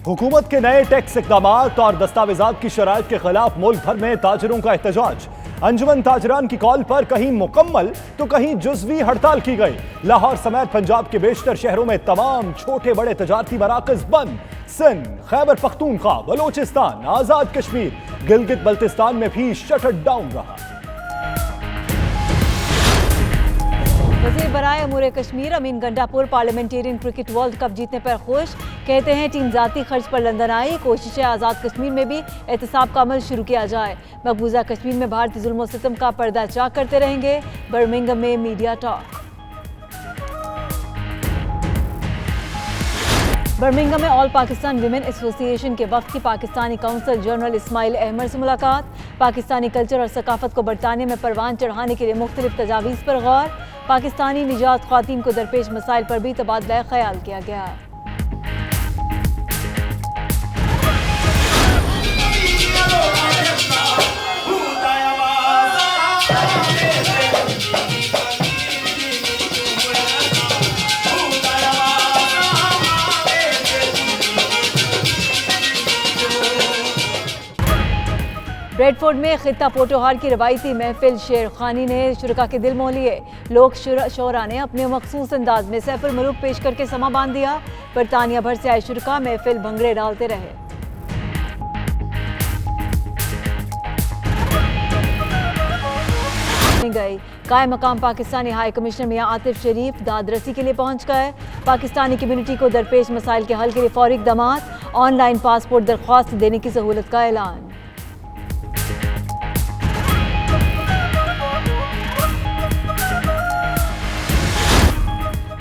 हुकूमत के नए टैक्स इक़दामात और दस्तावेजात की शराइत के खिलाफ मुल्क भर में ताजिरों का एहतजाज। अंजुमन ताजरान की कॉल पर कहीं मुकम्मल तो कहीं जुज़वी हड़ताल की गई। लाहौर समेत पंजाब के बेशतर शहरों में तमाम छोटे बड़े तजारती मराकज़ बंद। सिंध, खैबर पख्तूनख्वा, बलोचिस्तान, आज़ाद कश्मीर, गिलगित बल्तिस्तान में भी शटर डाउन रहा। वज़ीर बराए अमूर Kashmir Amin Gandapur parliamentarian cricket world cup जीतने पर खुश। कहते हैं टीम ज़ाती खर्च पर लंदन आई, कोशिश है आज़ाद कश्मीर में भी एहतसाब का अमल शुरू किया जाए। मकबूजा कश्मीर में भारतीय जुल्म और सितम का पर्दा चाक करते रहेंगे, बर्मिंघम में मीडिया टॉक। बर्मिंघम में ऑल पाकिस्तान विमेन एसोसिएशन के वक्त की पाकिस्तानी काउंसल जनरल इस्माइल अहमद से मुलाकात। पाकिस्तानी कल्चर और सकाफत को बरतानिया में परवान चढ़ाने के लिए मुख्तलिफ तजावीज़ पर गौर। पाकिस्तानी निजात ख्वातीन को दरपेश मसाइल पर भी तबादला ख्याल किया गया। ब्रेडफोर्ड में खित्ता पोटोहार की रवायती महफिल शेर खानी ने शुरका के दिल मोह लिए। लोग शोरा ने अपने मखसूस अंदाज में सैफुल मलूक पेश करके समा बांध दिया। बरतानिया भर से आए शुरका महफिल भंगड़े डालते रहे। गई कायम मकाम पाकिस्तानी हाई कमिश्नर मियां आतिफ शरीफ दादरसी के लिए पहुंच गए। पाकिस्तानी कम्युनिटी को दरपेश मसाइल के हल के लिए फौरी इक़दामात, ऑनलाइन पासपोर्ट दरख्वास्त देने की सहूलत का ऐलान।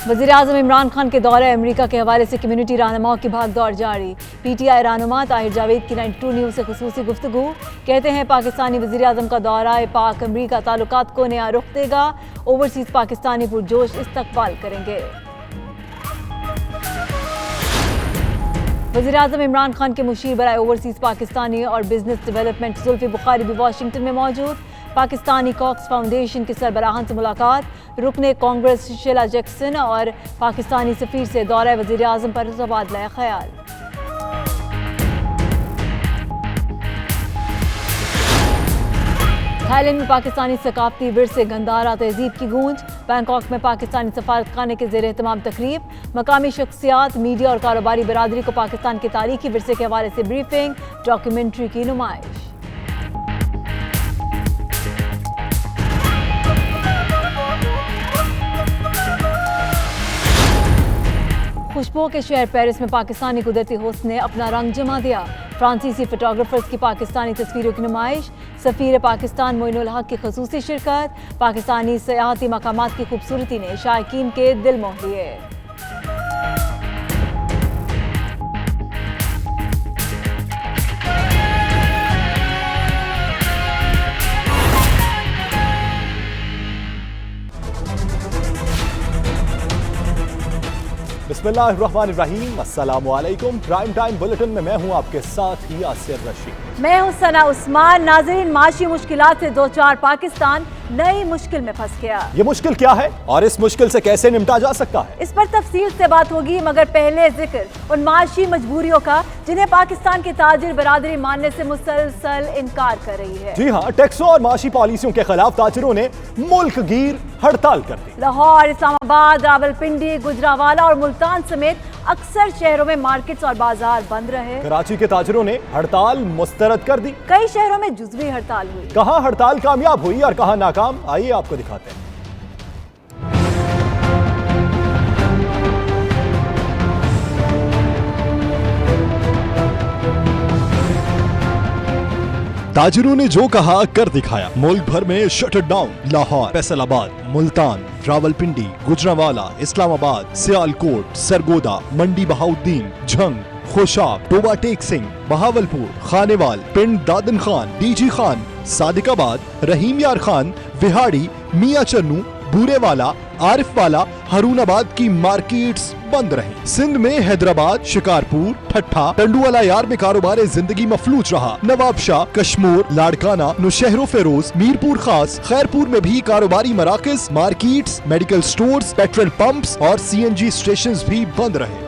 वज़ीर-ए-आज़म इमरान खान के दौरे अमेरिका के हवाले से कम्युनिटी रहनुमाओं की भागदौड़ जारी। पीटीआई रहनुमा ताहिर जावेद की 92 न्यूज़ से खुसूसी गुफ्तगू। कहते हैं पाकिस्तानी वज़ीर-ए-आज़म का दौरा पाक अमेरिका ताल्लुकात को नया रुख देगा। ओवरसीज़ पाकिस्तानी पुरजोश इस्तकबाल करेंगे। वज़ीर-ए-आज़म इमरान खान के मुशीर बराए ओवरसीज़ पाकिस्तानी और बिजनेस डेवलपमेंट जुल्फ़ी बुखारी भी वाशिंगटन में मौजूद। पाकिस्तानी कॉक्स फाउंडेशन के सरबराहान से मुलाकात। रुकने कांग्रेस शीला जैक्सन और पाकिस्तानी सफीर से दौरा वज़ीर-ए-आज़म पर तबादला ख्याल। थाईलैंड में पाकिस्तानी सकाफती विरसे गंदारा तहजीब की गूंज। बैंकॉक में पाकिस्तानी सफारत खाने के ज़ेर एहतमाम तकरीब। मकामी शख्सियात, मीडिया और कारोबारी बरादरी को पाकिस्तान के तारीखी विरसे के हवाले से ब्रीफिंग, डॉक्यूमेंट्री की नुमाइश। खुशबू के शहर पेरिस में पाकिस्तानी कुदरती हुस्न ने अपना रंग जमा दिया। फ्रांसीसी फोटोग्राफर्स की पाकिस्तानी तस्वीरों की नुमाइश। सफीर पाकिस्तान मोइनुल हक की खसूसी शिरकत। पाकिस्तानी सयाहती मकामात की खूबसूरती ने शायकीन के दिल मोह लिए। बिस्मिल्लाहिर्रहमानिर्रहीम, अस्सलामुअलैकुम। प्राइम टाइम बुलेटिन में मैं हूं आपके साथ यासिर रशीद। मैं हूं सना उस्मान। नाज़रीन, माशी मुश्किलात से दो चार पाकिस्तान नई मुश्किल में फंस गया। ये मुश्किल क्या है और इस मुश्किल से कैसे निपटा जा सकता है, इस पर तफसील से बात होगी, मगर पहले जिक्र उन माशी मजबूरियों का जिन्हें पाकिस्तान की ताजिर बरादरी मानने से मुसलसल इनकार कर रही है। जी हाँ, टैक्सों और माशी पॉलिसियों के खिलाफ ताजिरों ने मुल्क गीर हड़ताल कर दी। लाहौर, इस्लामाबाद, रावलपिंडी, गुजरावाला और मुल्तान समेत अक्सर शहरों में मार्केट्स और बाजार बंद रहे। कराची के ताजिरों ने हड़ताल मुस्तरद कर दी। कई शहरों में जुज़वी हड़ताल हुई। कहां हड़ताल कामयाब हुई और कहां नाकाम, आइए आपको दिखाते हैं। ताजिरों ने जो कहा कर दिखाया। मुल्क भर में शटर डाउन। लाहौर, फैसलाबाद, मुल्तान, रावलपिंडी, गुजरावाला, इस्लामाबाद, सियालकोट, सरगोदा, मंडी बहाउद्दीन, झंग, खोशाब, टोबा टेक सिंह, बहावलपुर, खानेवाल, पिंड दादन खान, डीजी खान, सादिकाबाद, रहीम यार खान, विहाड़ी, मियां चन्नू, बूरेवाला, आरिफ वाला, हरूनाबाद की मार्केट्स बंद रहे। सिंध में हैदराबाद, शिकारपुर, ठट्ठा, टंडुवाला यार में कारोबार जिंदगी मफलूज रहा। नवाबशाह, कश्मोर, लाड़काना, नुशहरो फेरोज, मीरपुर खास, खैरपुर में भी कारोबारी मराकज, markets, medical stores, petrol pumps और CNG स्टेशंस भी बंद रहे।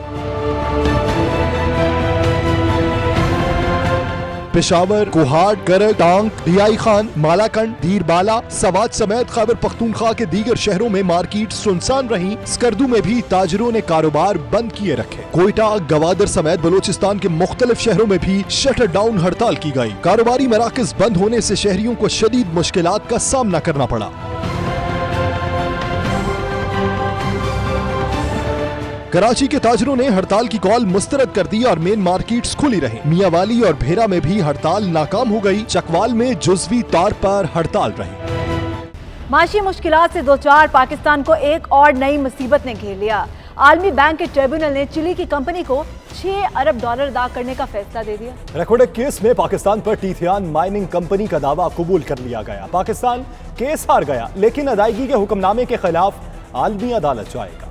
पेशावर, कोहाड़, करक, टांग, डियाई खान, मालाकंड, धीरबाला, सवात समेत खैबर पख्तूनख्वा के दीगर शहरों में मार्केट सुनसान रही। स्कर्दू में भी ताजरों ने कारोबार बंद किए रखे। कोयटा, गवादर समेत बलोचिस्तान के मुख्तलिफ शहरों में भी शटर डाउन हड़ताल की गई। कारोबारी मराकज बंद होने से शहरियों को शदीद मुश्किलात का सामना करना पड़ा। कराची के ताजरों ने हड़ताल की कॉल मुस्तरद कर दी और मेन मार्केट्स खुली रही। मियावाली और भेरा में भी हड़ताल नाकाम हो गई। चकवाल में जुज़वी तौर पर हड़ताल रही। माशी मुश्किलात से दो चार पाकिस्तान को एक और नई मुसीबत ने घेर लिया। आलमी बैंक के ट्रिब्यूनल ने चिली की कंपनी को $6 अरब अदा करने का फैसला दे दिया। रिकॉर्डेड केस में पाकिस्तान पर टीथियान माइनिंग कंपनी का दावा कबूल कर लिया गया। पाकिस्तान केस हार गया, लेकिन अदायगी के हुक्मनामे के खिलाफ आलमी अदालत जाएगा।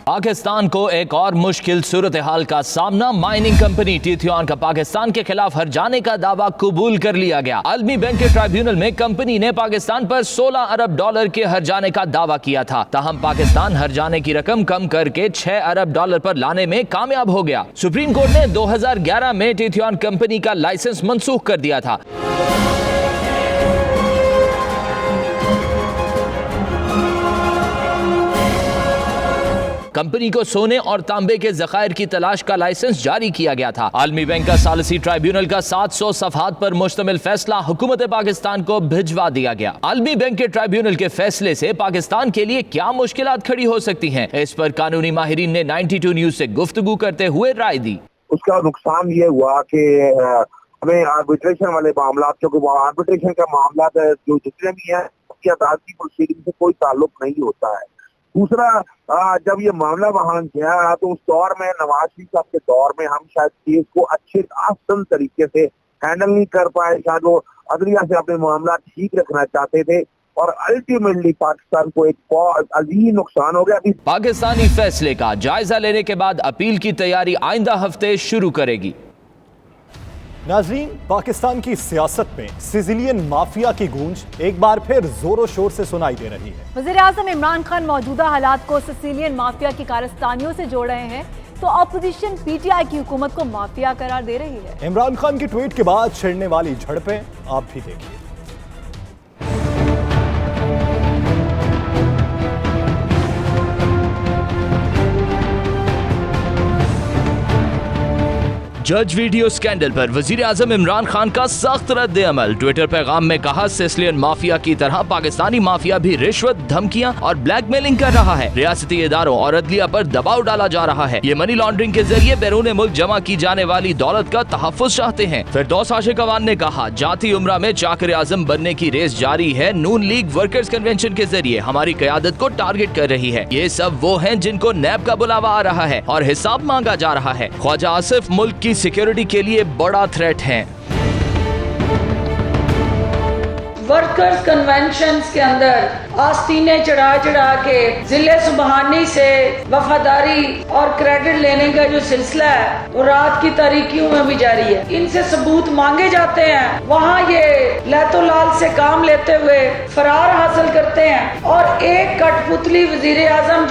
पाकिस्तान को एक और मुश्किल सूरत हाल का सामना। माइनिंग कंपनी टीथियान का पाकिस्तान के खिलाफ हर जाने का दावा कबूल कर लिया गया। आलमी बैंक के ट्राइब्यूनल में कंपनी ने पाकिस्तान पर $16 अरब के हर जाने का दावा किया था। ताहम पाकिस्तान हर जाने की रकम कम करके $6 अरब पर लाने में कामयाब हो गया। सुप्रीम कोर्ट ने 2011 में टीथियान कंपनी का लाइसेंस मंसूख कर दिया था। कंपनी को सोने और तांबे के जखायर की तलाश का लाइसेंस जारी किया गया था। आलमी बैंक का सालिसी ट्राइब्यूनल का 700 सफहात पर मुश्तमिल फैसला हुकूमत पाकिस्तान को भिजवा दिया गया। आलमी बैंक के ट्राइब्यूनल के फैसले से पाकिस्तान के लिए क्या मुश्किलात खड़ी हो सकती हैं, इस पर कानूनी माहिरीन ने 92 न्यूज से गुफ्तगू करते हुए राय दी। उसका नुकसान ये हुआ कि हमें आर्बिट्रेशन वाले मामला, क्योंकि आर्बिट्रेशन का मामला जो जितने भी है उसकी अदालती प्रोसीडिंग से कोई ताल्लुक नहीं होता है। दूसरा, जब ये मामला वहां गया तो उस दौर में नवाज शरीफ साहब के दौर में हम शायद केस को अच्छे आसान तरीके से हैंडल नहीं कर पाए। शायद वो अदलिया से अपने मामला ठीक रखना चाहते थे और अल्टीमेटली पाकिस्तान को एक बहुत अजीम नुकसान हो गया। पाकिस्तानी फैसले का जायजा लेने के बाद अपील की तैयारी आइंदा हफ्ते शुरू करेगी। नाज़रीन, पाकिस्तान की सियासत में सिसिलियन माफिया की गूंज एक बार फिर जोरों शोर से सुनाई दे रही है। वज़ीर-ए-आज़म इमरान खान मौजूदा हालात को सिसिलियन माफिया की कारस्तानियों से जोड़ रहे हैं, तो अपोजिशन पीटीआई की हुकूमत को माफिया करार दे रही है। इमरान खान की ट्वीट के बाद छिड़ने वाली झड़पें आप भी देखिए। जज वीडियो स्कैंडल पर वजीर आजम इमरान खान का सख्त रद्द अमल। ट्विटर पैगाम में कहा, सिसिलियन माफिया की तरह पाकिस्तानी माफिया भी रिश्वत, धमकियां और ब्लैकमेलिंग कर रहा है। रियासती इदारों और अदलिया पर दबाव डाला जा रहा है। ये मनी लॉन्ड्रिंग के जरिए बैरून मुल्क जमा की जाने वाली दौलत का तहफ़्फ़ुज़ चाहते हैं। फिरदौस आशिक अवान ने कहा, जाती उम्रा में चाकर आजम बनने की रेस जारी है। नून लीग वर्कर्स कन्वेंशन के जरिए हमारी क़यादत को टारगेट कर रही है। ये सब वो हैं जिनको नैब का बुलावा आ रहा है और हिसाब मांगा जा रहा है। ख्वाजा आसिफ मुल्क की सिक्योरिटी के लिए बड़ा थ्रेट है। वर्कर्स कन्वेंशंस के अंदर आस्तीने चढ़ा चढ़ा के जिले सुबहानी से वफादारी और क्रेडिट लेने का जो सिलसिला है वो रात की तारीकियों में भी जारी है। इनसे सबूत मांगे जाते हैं, वहाँ ये लैतो लाल से काम लेते हुए फरार हासिल करते हैं और एक कठपुतली वजीर आजम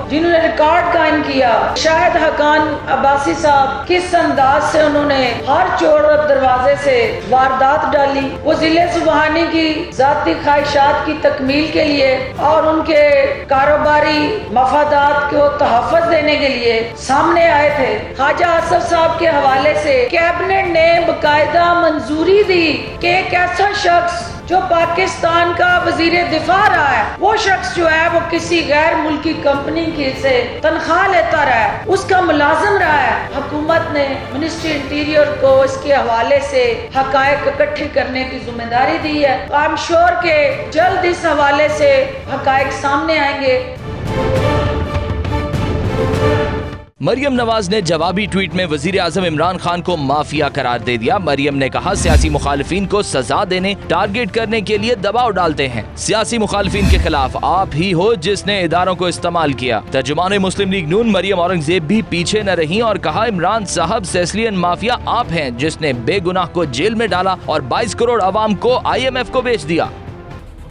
जिन्होंने रिकॉर्ड कायम किया, शाहिद हकान अब्बासी साहब, किस अंदाज से उन्होंने हर चोर और दरवाजे से वारदात डाली। वो जिले सुबहानी की जाती ख्वाहिशात की तकमील के लिए और उनके कारोबारी मफादात को तहफ़्फ़ुज़ देने के लिए सामने आए थे। ख्वाजा आसिफ साहब के हवाले से कैबिनेट ने बाकायदा मंजूरी दी कि एक ऐसा शख्स जो पाकिस्तान का वजीर दिफा रहा है, वो शख्स जो है वो किसी गैर मुल्की कंपनी की से तनख्वाह लेता रहा है, उसका मुलाजिम रहा है। हुकूमत ने मिनिस्ट्री इंटीरियर को इसके हवाले से हकायक इकट्ठे करने की जिम्मेदारी दी है। आई एम श्योर के जल्द इस हवाले से हकायक सामने आएंगे। मरियम नवाज ने जवाबी ट्वीट में वजीर आजम इमरान खान को माफिया करार दे दिया। मरियम ने कहा, सियासी मुखालिफिन को सजा देने, टारगेट करने के लिए दबाव डालते हैं। सियासी मुखालिफिन के खिलाफ आप ही हो जिसने इदारों को इस्तेमाल किया। तर्जुमान मुस्लिम लीग नून मरियम औरंगजेब भी पीछे न रही और कहा, इमरान साहब सिसिलियन माफिया आप हैं जिसने बेगुनाह को जेल में डाला और 22 करोड़ अवाम को IMF को बेच दिया।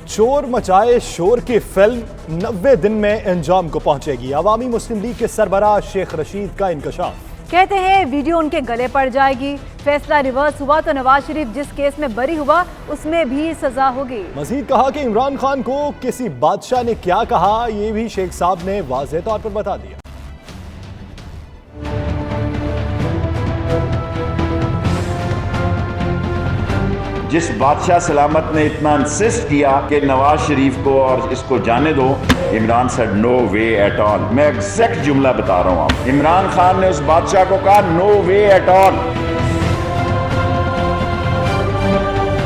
चोर मचाए शोर की फिल्म 90 दिन में अंजाम को पहुंचेगी। अवामी मुस्लिम लीग के सरबराह शेख रशीद का इंकशाफ। कहते हैं वीडियो उनके गले पड़ जाएगी। फैसला रिवर्स हुआ तो नवाज शरीफ जिस केस में बरी हुआ उसमें भी सजा होगी। मजीद कहा कि इमरान खान को किसी बादशाह ने क्या कहा, ये भी शेख साहब ने वाज़ेह तौर पर बता दिया। जिस बादशाह सलामत ने इतना इंसिस्ट किया कि नवाज शरीफ को और इसको जाने दो, Imran said no way at all. मैं एग्जैक्ट जुमला बता रहा हूं आप, इमरान खान ने उस बादशाह को कहा नो वे एट ऑल।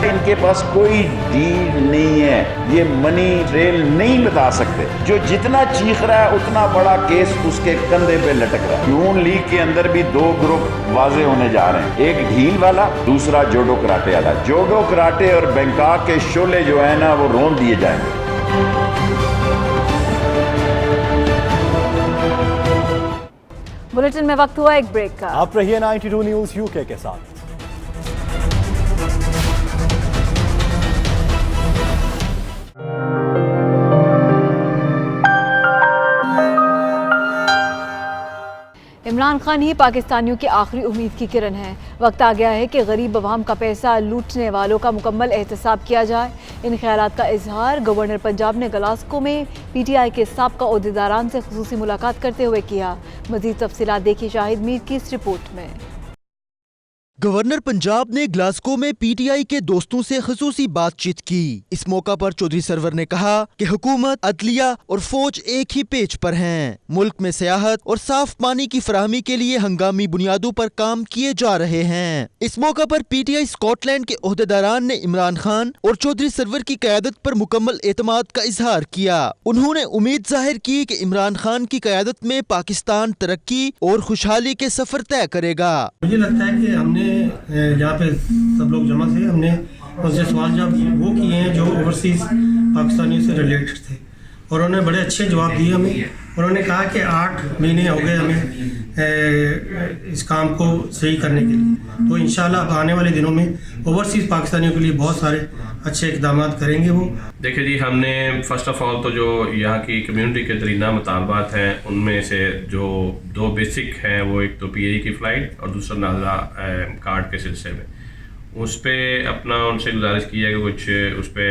इनके पास कोई डील नहीं है, ये मनी ट्रेल नहीं बता सकते। जो जितना चीख रहा है उतना बड़ा केस उसके कंधे पे लटक रहा है। नून लीग के अंदर भी दो ग्रुप वाजे होने जा रहे हैं, एक ढील वाला, दूसरा जोडो कराटे वाला। जोडो कराटे और बैंकॉक के शोले जो है ना वो रोन दिए जाएंगे। बुलेटिन में वक्त हुआ एक ब्रेक का। आप रहिए 92 न्यूज़ यूके के साथ। इमरान खान ही पाकिस्तानियों की आखिरी उम्मीद की किरण है। वक्त आ गया है कि गरीब अवाम का पैसा लूटने वालों का मुकम्मल एहतसाब किया जाए। इन ख्यालात का इजहार गवर्नर पंजाब ने ग्लासगो में PTI के साबका ओहदेदारान से खुसूसी मुलाकात करते हुए किया। मज़ीद तफसीलात देखिए शाहिद मीर की इस रिपोर्ट में। गवर्नर पंजाब ने ग्लासगो में PTI के दोस्तों से खसूसी बातचीत की। इस मौका पर चौधरी सरवर ने कहा कि हुकूमत, अदलिया और फौज एक ही पेज पर हैं। मुल्क में सियाहत और साफ पानी की फराहमी के लिए हंगामी बुनियादों पर काम किए जा रहे हैं। इस मौका पर PTI स्कॉटलैंड के ओहदेदारान ने इमरान खान और चौधरी सरवर की क़यादत पर मुकम्मल एतमाद का इजहार किया। उन्होंने उम्मीद जाहिर की कि इमरान खान की क़यादत में पाकिस्तान तरक्की और खुशहाली के सफर तय करेगा। मुझे लगता है कि हमने जहाँ पे सब लोग जमा थे, हमने उनसे सवाल जवाब वो किए हैं जो ओवरसीज़ पाकिस्तानियों से रिलेटेड थे और उन्होंने बड़े अच्छे जवाब दिए हमें। उन्होंने कहा कि 8 महीने हो गए हमें इस काम को सही करने के लिए, तो इंशाल्लाह आने वाले दिनों में ओवरसीज़ पाकिस्तानियों के लिए बहुत सारे अच्छे इक़दाम करेंगे। वो देखिए जी, हमने फर्स्ट ऑफ ऑल तो जो यहाँ की कम्युनिटी के दरीना मुतालबात हैं उनमें से जो 2 बेसिक हैं, वो एक तो PAE की फ़्लाइट और दूसरा नाज़ा कार्ड के सिलसिले में उस पर अपना उनसे गुजारिश की है कि कुछ उस पर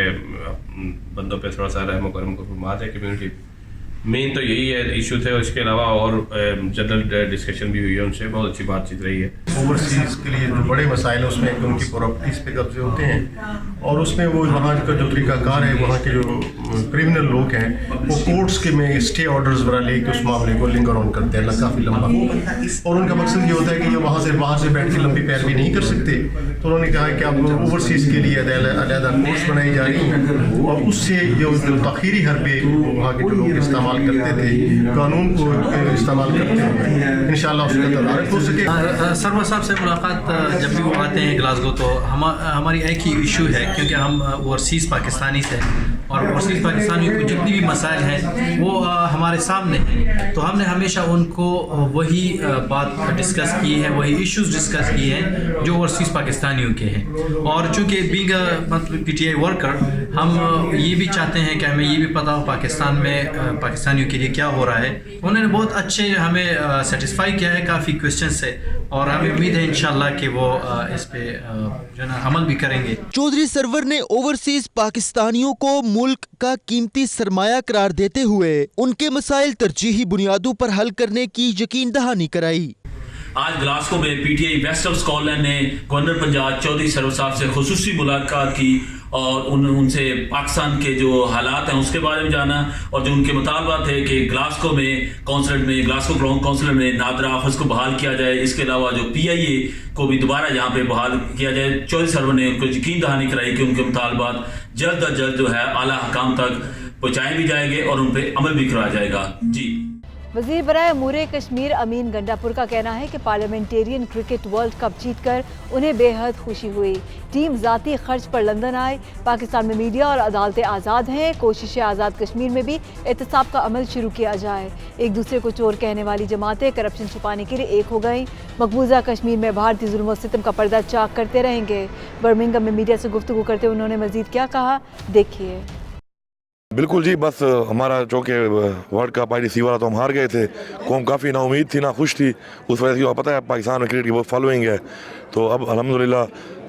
बंदों पे थोड़ा सा रहम करम को फरमा दें। कम्युनिटी मेन तो यही है इशू थे, और इसके अलावा और जनरल डिस्कशन भी हुई है उनसे, बहुत अच्छी बातचीत रही है। ओवरसीज़ के लिए जो बड़े मसाइल हैं उसमें एक उनकी प्रॉपर्टीज़ पे कब्जे होते हैं और उसमें वो वहाँ का जो तरीक़ाकार है, वहाँ के जो क्रिमिनल लोग हैं वो कोर्ट्स के में स्टे ऑर्डर्स वगैरह लेके उस मामले को लिंक अराउंड करते हैं काफ़ी लंबा, और उनका मकसद ये होता है कि ये वहाँ से बाहर से बैठ के लंबी पैरवी नहीं कर सकते। तो उन्होंने कहा कि अब ओवरसीज़ के लिए अलग-अलग कोर्ट्स बनाई जा रही हैं और उससे जो तख़ीरी हरबे वहाँ के जो लोग इस्तेमाल करते थे, कानून को इस्तेमाल करते हुए इंशाल्लाह उसका तदारक हो सके। सरवर साहब से मुलाकात जब भी वो आते हैं ग्लासगो तो हमारी एक ही इशू है, क्योंकि हम ओवरसीज़ पाकिस्तानी से और ओवरसीज़ पाकिस्तानियों को जितनी भी मसाइल हैं वो हमारे सामने हैं, तो हमने हमेशा उनको वही बात डिस्कस की है, वही इश्यूज डिस्कस किए हैं जो ओवरसीज़ पाकिस्तानियों के हैं। और चूँकि बीइंग मतलब PTI वर्कर हम ये भी चाहते हैं कि हमें ये भी पता हो पाकिस्तान में पाकिस्तानियों के लिए क्या हो रहा है। उन्होंने बहुत अच्छे हमें सेटिस्फाई किया है काफ़ी क्वेश्चन से, और हमें उम्मीद है इंशाल्लाह कि वो इस पे जो ना अमल भी करेंगे। चौधरी सरवर ने ओवरसीज पाकिस्तानियों को मुल्क का कीमती सरमाया करार देते हुए उनके मसाइल तरजीही बुनियादों पर हल करने की यकीन दहानी कराई। आज ग्लासगो में PTI वेस्ट ऑफ स्कॉटलैंड ने गवर्नर पंजाब चौधरी सरवर साहब से खुसूसी मुलाकात की और उनसे पाकिस्तान के जो हालात हैं उसके बारे में जाना, और जो उनके मुतालबात है कि ग्लासगो में कौंसलेट में ग्लासगो क्राउन कौंसलेट में नादरा ऑफिस को बहाल किया जाए, इसके अलावा जो PIA को भी दोबारा यहाँ पे बहाल किया जाए। चौधरी सरवर ने उनको यकीन दहानी कराई कि उनके मुतालबात जल्द अज जल्द जो है आला हकाम तक पहुँचाए भी जाएंगे और उन पर अमल भी कराया जाएगा। जी। वज़ीर बराए अमूर कश्मीर अमीन गंडापुर का कहना है कि पार्लियामेंटेरियन क्रिकेट वर्ल्ड कप जीतकर उन्हें बेहद खुशी हुई। टीम ज़ाती खर्च पर लंदन आए। पाकिस्तान में मीडिया और अदालतें आज़ाद हैं। कोशिशें आज़ाद कश्मीर में भी एहतसाब का अमल शुरू किया जाए। एक दूसरे को चोर कहने वाली जमातें करप्शन छुपाने के लिए एक हो गई। मकबूजा कश्मीर में भारतीय जुल्म व सितम का पर्दा चाक करते रहेंगे। बर्मिंघम में मीडिया से गुफ्तगू करते हुए उन्होंने मज़ीद क्या कहा, देखिए। बिल्कुल जी, बस हमारा जो कि वर्ल्ड कप IDC वाला तो हम हार गए थे, कौम काफ़ी ना उम्मीद थी ना खुश थी, उस वजह से पता है पाकिस्तान में क्रिकेट की बहुत फॉलोइंग है, तो अब अल्हम्दुलिल्लाह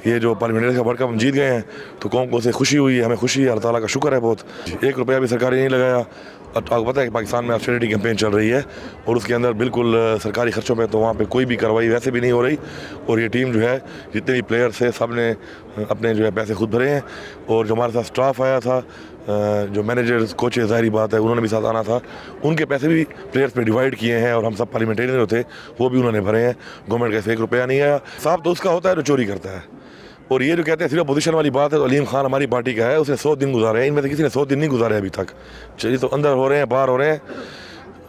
ये जो पार्लियामेंट्री का वर्ल्ड कप हम जीत गए हैं तो कौम को उससे खुशी हुई है, हमें खुशी है, अल्लाह ताला का शुक्र है बहुत। 1 रुपया भी सरकारी नहीं लगाया। आपको पता है कि पाकिस्तान में ऑस्टेरिटी कैंपेन चल रही है और उसके अंदर बिल्कुल सरकारी खर्चों में तो वहाँ पे कोई भी कार्रवाई वैसे भी नहीं हो रही, और ये टीम जो है जितने भी प्लेयर्स है सब ने अपने जो है पैसे खुद भरे हैं, और जो हमारे साथ स्टाफ आया था, जो मैनेजर्स कोचेस, ज़ाहिर बात है उन्होंने भी साथ आना था, उनके पैसे भी प्लेयर्स पे डिवाइड किए हैं, और हम सब पार्लियामेंटेरियन जो थे वो भी उन्होंने भरे हैं। गवर्नमेंट का 1 रुपया नहीं आया। साफ तो उसका होता है जो चोरी करता है, और ये जो कहते हैं सिर्फ अपोजिशन वाली बात है, तो अलीम खान हमारी पार्टी का है, उसने 100 दिन गुजारे हैं, इनमें से किसी ने 100 दिन नहीं गुजारे अभी तक। चलिए, तो अंदर हो रहे हैं, बाहर हो रहे हैं।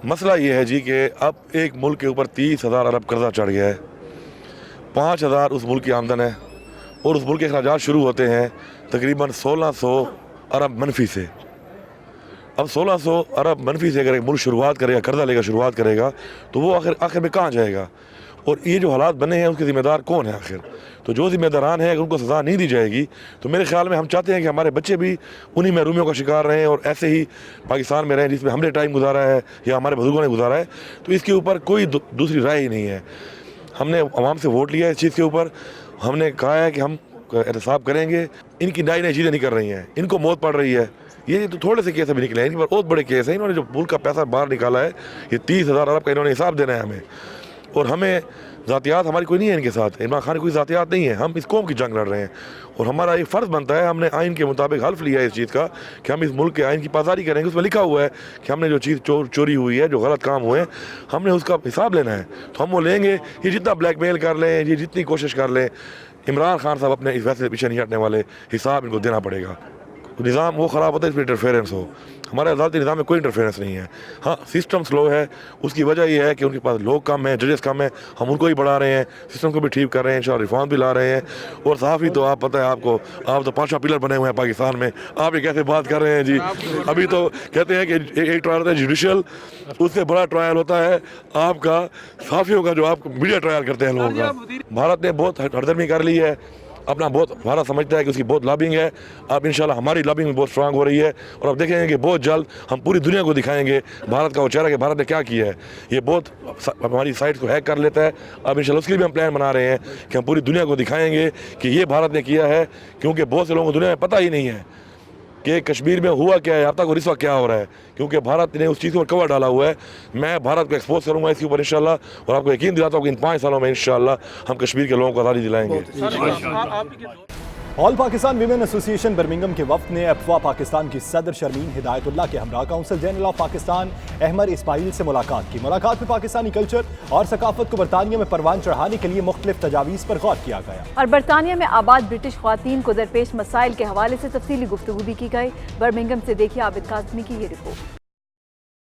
मसला ये है जी कि अब एक मुल्क के ऊपर 30,000 अरब कर्जा चढ़ गया है, 5,000 उस मुल्क की आमदन है, और उस मुल्क के अखराजात शुरू होते हैं तकरीबन 1600 अरब मनफी से। अब 1600 अरब मनफी से अगर एक मुल्क शुरुआत करेगा, कर्जा लेकर शुरुआत करेगा, तो वो आखिर में कहाँ जाएगा? और ये जो हालात बने हैं उसके ज़िम्मेदार कौन है आखिर? तो जो ज़िम्मेदारान है अगर उनको सज़ा नहीं दी जाएगी तो मेरे ख्याल में हम चाहते हैं कि हमारे बच्चे भी उन्हीं महरूमियों का शिकार रहें और ऐसे ही पाकिस्तान में रहें जिसमें हमने टाइम गुजारा है या हमारे बुजुर्गों ने गुजारा है। तो इसके ऊपर कोई दूसरी राय ही नहीं है। हमने आवाम से वोट लिया है इस चीज़ के ऊपर, हमने कहा है कि हम एहतसाब करेंगे। इनकी नई नई चीज़ें नहीं कर रही हैं, इनको मौत पड़ रही है। ये तो थोड़े से केस अभी निकले हैं, इनके बहुत बड़े केस हैं। इन्होंने जो मुल्क का पैसा बाहर निकाला है, ये 30,000 अरब का इन्होंने हिसाब देना है हमें, और हमें ज़ातियात हमारी कोई नहीं है इनके साथ। इमरान खान की कोई ज़ातियात नहीं है, हम इस कौम की जंग लड़ रहे हैं, और हमारा ये फ़र्ज़ बनता है, हमने आइन के मुताबिक हल्फ लिया है इस चीज़ का कि हम इस मुल्क के आइन की पासदारी करेंगे। उसमें लिखा हुआ है कि हमने जो चीज़ चोरी हुई है, जो गलत काम हुए हैं, हमने उसका हिसाब लेना है, तो हम वो लेंगे। ये जितना ब्लैकमेल कर लें, ये जितनी कोशिश कर लें, इमरान खान साहब अपने इस फैसले पीछे नहीं हटने वाले, हिसाब इनको देना पड़ेगा। निज़ाम वो ख़राब होता है इसमें इंटरफेरेंस हो, हमारे अदालती निज़ाम में कोई इंटरफेरेंस नहीं है। हाँ, सिस्टम स्लो है, उसकी वजह ये है कि उनके पास लोग कम हैं, जजेस कम हैं, हम उनको ही बढ़ा रहे हैं, सिस्टम को भी ठीक कर रहे हैं, इंशाल्लाह रिफॉर्म भी ला रहे हैं। और सहाफ़ी तो आप पता है आपको, आप तो 5 पिलर बने हुए हैं पाकिस्तान में, आप ये कैसे बात कर रहे हैं जी? अभी तो कहते हैं कि एक ट्रायल होता है जुडिशल, उससे बड़ा ट्रायल होता है आपका सहाफ़ियों का, जो आप मीडिया ट्रायल करते हैं लोगों का। भारत ने बहुत हरदर्मी कर ली है, अपना बहुत भारत समझता है कि उसकी बहुत लॉबिंग है। अब इंशाल्लाह हमारी लॉबिंग भी बहुत स्ट्रांग हो रही है, और अब देखेंगे कि बहुत जल्द हम पूरी दुनिया को दिखाएंगे भारत का वो चेहरा कि भारत ने क्या किया है। ये बहुत हमारी साइट को हैक कर लेता है, अब इंशाल्लाह उसके लिए भी हम प्लान बना रहे हैं कि हम पूरी दुनिया को दिखाएंगे कि ये भारत ने किया है, क्योंकि बहुत से लोगों को दुनिया में पता ही नहीं है कि कश्मीर में हुआ क्या है, अब तक इस वक्त क्या हो रहा है, क्योंकि भारत ने उस चीज़ पर कवर डाला हुआ है। मैं भारत को एक्सपोज करूंगा इसके ऊपर इंशाल्लाह, और आपको यकीन दिलाता हूँ कि इन 5 सालों में इंशाल्लाह हम कश्मीर के लोगों को आज़ादी दिलाएंगे। All Pakistan women association Birmingham के वफ्द ने अफवाह पाकिस्तान की सदर शर्मीन हिदायतुल्लाह के हमरा council general of Pakistan Ahmed Ismail से मुलाकात की। मुलाकात में पाकिस्तानी कल्चर और सकाफत को बरतानिया में परवान चढ़ाने के लिए मुख्तलिफ तजावीज़ पर गौर किया गया, और बरतानिया में आबाद ब्रिटिश ख्वातीन को दरपेश मसाइल के हवाले से तफसीली गुफ्तगू भी की गई। बर्मिंघम से देखिए आबिद कासमी की ये report.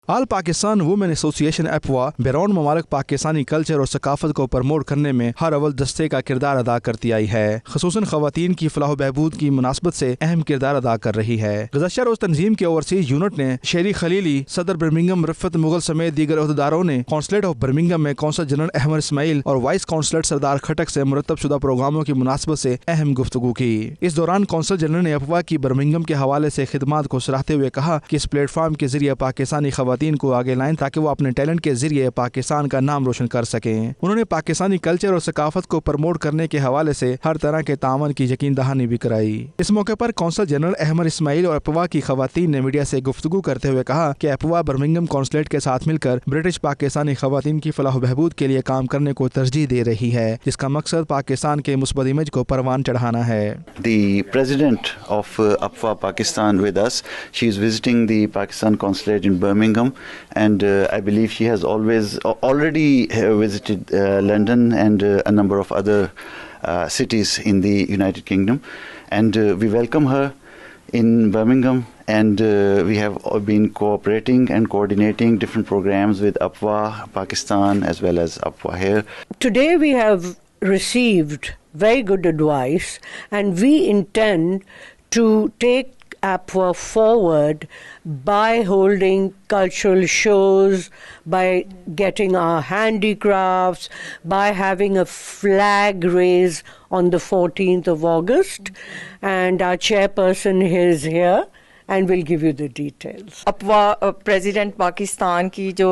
All Pakistan women association अफवा बैरून ममालिक पाकिस्तानी कल्चर और सकाफत को प्रमोट करने में हर अव्वल दस्ते का किरदार अदा करती आई है। खसूसन खवातीन की फलाह बहबूद की मुनासबत से अहम किरदार अदा कर रही है। गुज़श्ता रोज तंजीम के ओवरसीज यूनिट ने शेरी खलीली, सदर बर्मिंघम रफ़त मुगल समेत दीगर अहदेदारों ने कौंसलेट ऑफ बर्मिंघम में कौंसल जनरल अहमद इस्माइल और वाइस कौंसलर सरदार खटक से मुरतब शुदा प्रोग्रामों की मुनासबत से अहम गुफ्तगू की। इस दौरान कौंसल जनरल ने अफवाह की बर्मिंघम के हवाले से खिदमात को सराहते हुए कहा कि इस प्लेटफॉर्म के जरिए पाकिस्तानी खवातीन को आगे लाएं ताकि वो अपने टैलेंट के जरिए पाकिस्तान का नाम रोशन कर सकें। उन्होंने पाकिस्तानी कल्चर और सकाफत को प्रमोट करने के हवाले से हर तरह के तावन की यकीन दहानी भी कराई। इस मौके पर कौंसल जनरल अहमद इस्माइल और अफवाह की खवातीन ने मीडिया से गुफ्तगू करते हुए कहा कि अफवाह बर्मिंघम कौंसलेट के साथ मिलकर ब्रिटिश पाकिस्तानी खवातीन की फलाह बहबूद के लिए काम करने को तरजीह दे रही है, जिसका मकसद पाकिस्तान के मुस्बत इमेज को परवान चढ़ाना है। The president of APFA Pakistan with us. She is visiting the Pakistan consulate in Birmingham, and I believe she has already visited London and a number of other cities in the United Kingdom, and we welcome her in Birmingham, and we have been cooperating and coordinating different programs with APFA Pakistan as well as APFA here. Today we have received very good advice, and we intend to take APFA forward by holding cultural shows, by getting our handicrafts, by having a flag raise on the 14th of August, and our chairperson is here, and we'll give you the details. اپوا president Pakistan کی جو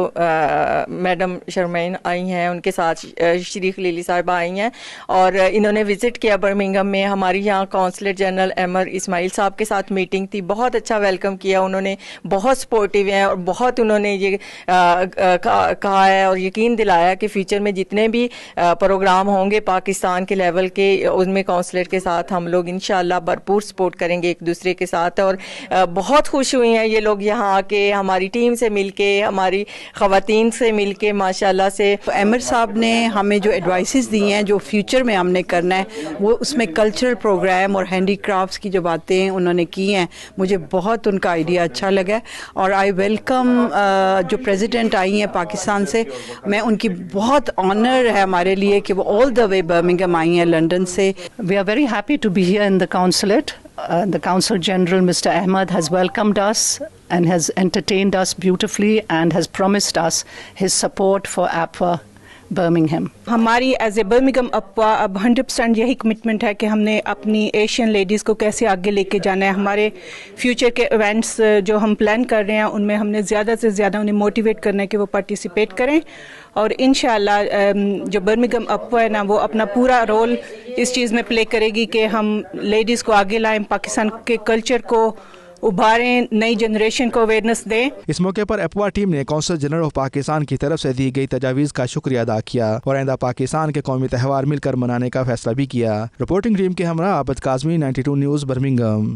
madam Sharmeen آئی ہیں، ان کے ساتھ شری خلیلی صاحبہ آئی ہیں اور انہوں نے وزٹ کیا برمنگھم میں. ہماری یہاں کونسلر جنرل احمد اسماعیل صاحب کے ساتھ میٹنگ تھی، بہت اچھا ویلکم کیا انہوں نے، بہت سپورٹیو ہیں اور بہت انہوں نے یہ کہا ہے اور یقین دلایا کہ فیوچر میں جتنے بھی پروگرام ہوں گے پاکستان کے لیول کے، ان میں کونسلر کے ساتھ ہم لوگ انشاءاللہ بھرپور سپورٹ کریں گے ایک دوسرے کے ساتھ. اور بہت خوش ہوئی ہیں یہ لوگ یہاں آ کے، ہماری ٹیم سے مل کے، ہماری خواتین سے مل کے ماشاءاللہ سے. امر صاحب نے ہمیں جو ایڈوائسز دی ہیں جو فیوچر میں ہم نے کرنا ہے، وہ اس میں کلچرل پروگرام اور ہینڈی کرافٹس کی جو باتیں انہوں نے کی ہیں، مجھے بہت ان کا آئیڈیا اچھا لگا. اور آئی ویلکم جو پریزیڈنٹ آئی ہیں پاکستان سے، میں ان کی بہت آنر ہے ہمارے لیے کہ وہ آل دا وے برمنگھم آئی ہیں لنڈن سے. We are very happy to be here in the consulate. The Consul General, Mr. Ahmed, has welcomed us and has entertained us beautifully and has promised us his support for APWA Birmingham. ہماری as a Birmingham اپوا اب 100% یہی commitment ہے کہ ہم نے اپنی Asian ladies کو کیسے آگے لے کے جانا ہے. ہمارے فیوچر کے ایونٹس جو ہم پلان کر رہے ہیں ان میں ہم نے زیادہ سے زیادہ انہیں موٹیویٹ کرنا ہے کہ وہ پارٹیسپیٹ کریں، اور انشاءاللہ جو برمنگھم اپوا ہے نا، وہ اپنا پورا رول اس چیز میں پلے کرے گی کہ ہم لیڈیز کو آگے لائیں، پاکستان کے کلچر کو ابھاریں، نئی جنریشن کو اویئرنیس دیں. اس موقع پر اپوا ٹیم نے کونسل جنرل آف پاکستان کی طرف سے دی گئی تجاویز کا شکریہ ادا کیا اور آئندہ پاکستان کے قومی تہوار مل کر منانے کا فیصلہ بھی کیا. رپورٹنگ ٹیم کے ہمراہ عابد کاظمی، 92 نیوز برمنگھم.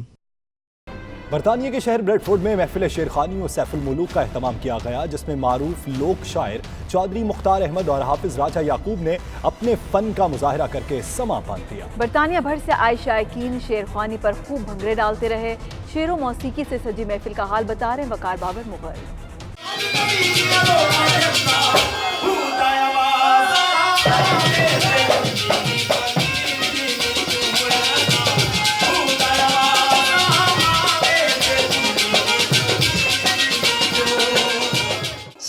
برطانیہ کے شہر بریڈ فورڈ میں محفل شیرخوانی اور سیف الملوک کا اہتمام کیا گیا، جس میں معروف لوک شاعر چودھری مختار احمد اور حافظ راجہ یعقوب نے اپنے فن کا مظاہرہ کر کے سما باندھ دیا. برطانیہ بھر سے آئے شائقین شیرخوانی پر خوب بھنگڑے ڈالتے رہے. شعر و موسیقی سے سجی محفل کا حال بتا رہے ہیں وقار بابر مغل.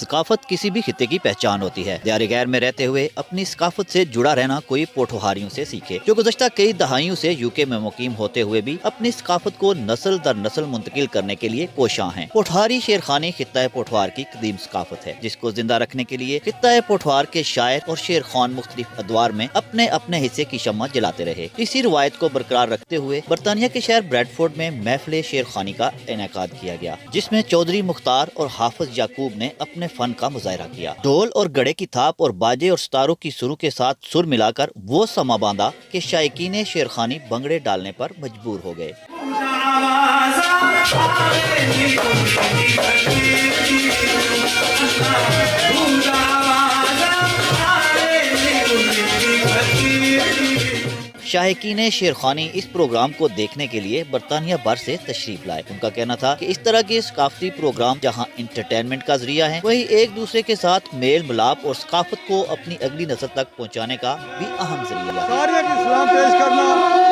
ثقافت کسی بھی خطے کی پہچان ہوتی ہے. دیار غیر میں رہتے ہوئے اپنی ثقافت سے جڑا رہنا کوئی پوٹھوہاریوں سے سیکھے جو گزشتہ کئی دہائیوں سے UK میں مقیم ہوتے ہوئے بھی اپنی ثقافت کو نسل در نسل منتقل کرنے کے لیے کوشاں ہیں. پوٹھوہاری شیرخوانی خطہ پوٹھوہار کی قدیم ثقافت ہے جس کو زندہ رکھنے کے لیے خطہ پوٹھوہار کے شاعر اور شیرخوان مختلف ادوار میں اپنے اپنے حصے کی شمع جلاتے رہے. اسی روایت کو برقرار رکھتے ہوئے برطانیہ کے شہر بریڈ فورڈ میں محفل شیرخوانی کا انعقاد کیا گیا، جس میں چودھری مختار اور حافظ یعقوب نے اپنے فن کا مظاہرہ کیا. ڈھول اور گڑے کی تھاپ اور باجے اور ستاروں کی سروں کے ساتھ سر ملا کر وہ سما باندھا کہ شائقین شیرخوانی بنگڑے ڈالنے پر مجبور ہو گئے. شائقین شیرخوانی اس پروگرام کو دیکھنے کے لیے برطانیہ بھر سے تشریف لائے. ان کا کہنا تھا کہ اس طرح کے ثقافتی پروگرام جہاں انٹرٹینمنٹ کا ذریعہ ہیں، وہی ایک دوسرے کے ساتھ میل ملاپ اور ثقافت کو اپنی اگلی نسل تک پہنچانے کا بھی اہم ذریعہ ہے. سارے کی سلام پیش کرنا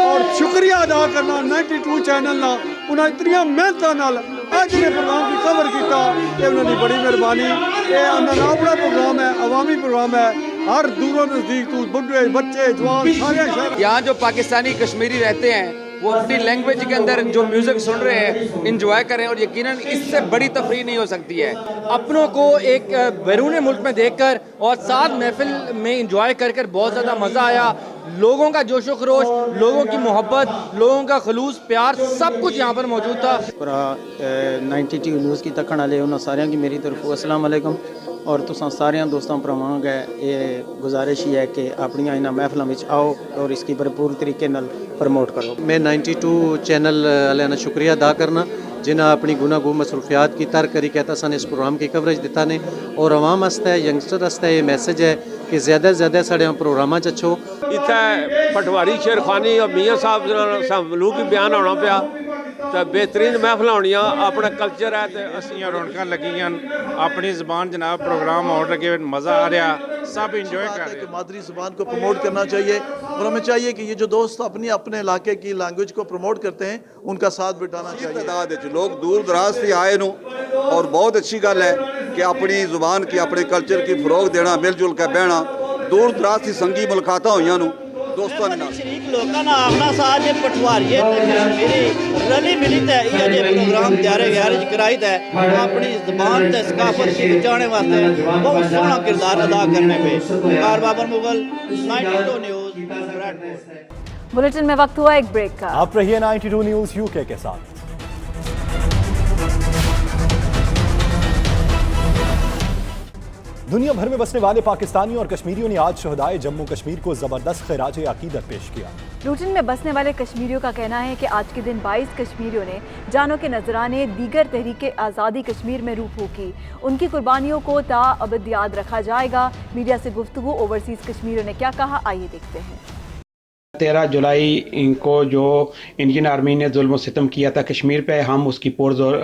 اور شکریہ ادا کرنا 92 چینل نا انہاں اتنی محنت نال اج نے پروگرام کی کور کیتا، یہ انہاں دی بڑی مہربانی. یہ انہاں دا اپنا پروگرام ہے، عوامی پروگرام ہے، ہر دور و نزدیک تو بڑے بچے جوان سارے شہر یہاں جو پاکستانی کشمیری رہتے ہیں وہ اپنی لینگویج کے اندر جو میوزک سن رہے ہیں انجوائے کریں، اور یقیناً اس سے بڑی تفریح نہیں ہو سکتی ہے. اپنوں کو ایک بیرون ملک میں دیکھ کر اور ساتھ محفل میں انجوائے کر کر بہت زیادہ مزہ آیا. لوگوں کا جوش و خروش، لوگوں کی محبت، لوگوں کا خلوص پیار سب کچھ یہاں پر موجود تھا. 92 نیوز کی تکن والے انہوں سارے کی میری طرف السلام علیکم. اور تساں سارے دوستاں پرواں گئے یہ گزارش ہی ہے کہ اپنی انہاں محفلاں وچ آؤ اور اس کی بھرپور طریقے نال پروموٹ کرو. میں 92 چینل والے شکریہ ادا کرنا جنہاں اپنی گناگو مصروفیات کی ترک کری کہتا سن اس پروگرام کی کوریج دیتا نے، اور عوام واسطے ینگسٹر واسطے یہ میسج ہے کہ زیادہ زیادہ ساڈے پروگراماں چچو. اتنے پٹواری شیرخوانی اور میاں صاحب لوگ بھی بیان ہونا پیا تو بہترین محفل ہونیاں. اپنا کلچر ہے تو اسی رونقاں لگیاں، اپنی زبان جناب پروگرام ہو لگے، مزہ آ رہا، سب انجوائے کر رہے ہیں. مادری زبان کو پروموٹ کرنا چاہیے اور ہمیں چاہیے کہ یہ جو دوست اپنے علاقے کی لینگویج کو پروموٹ کرتے ہیں ان کا ساتھ بٹانا چاہیے. لوگ دور دراز سے آئے نو اور بہت اچھی گل ہے کہ اپنی زبان کی اپنے کلچر کی فروغ دینا، مل جل کے بہنا. دور دراز سے سنگی ملاقاتاں ہوئی نو دوستوں نے شریک لوگوں نے آخنا سا جی پٹواری کشمیری رلی ملی تے یہ جو پروگرام تیار گیارج کرائی تے اپنی زبان تے ثقافت کی بچانے واسطے بہت سونا کردار ادا کرنے پہ. کار بابر مغل 92 نیوز. بلیٹن میں وقت ہوا ایک بریک کا. آپ رہیے 92 نیوز UK کے ساتھ. دنیا بھر میں بسنے والے پاکستانیوں اور کشمیریوں نے آج شہدائے جموں کشمیر کو زبردست خراج عقیدت پیش کیا. لوٹن میں بسنے والے کشمیریوں کا کہنا ہے کہ آج کے دن 22 کشمیریوں نے جانوں کے نذرانے دیگر تحریک آزادی کشمیر میں روح پھونکی. ان کی قربانیوں کو تا ابد یاد رکھا جائے گا. میڈیا سے گفتگو اوورسیز کشمیریوں نے کیا کہا، آئیے دیکھتے ہیں. 13 جولائی کو جو انڈین آرمی نے ظلم و ستم کیا تھا کشمیر پہ، ہم اس کی پرزور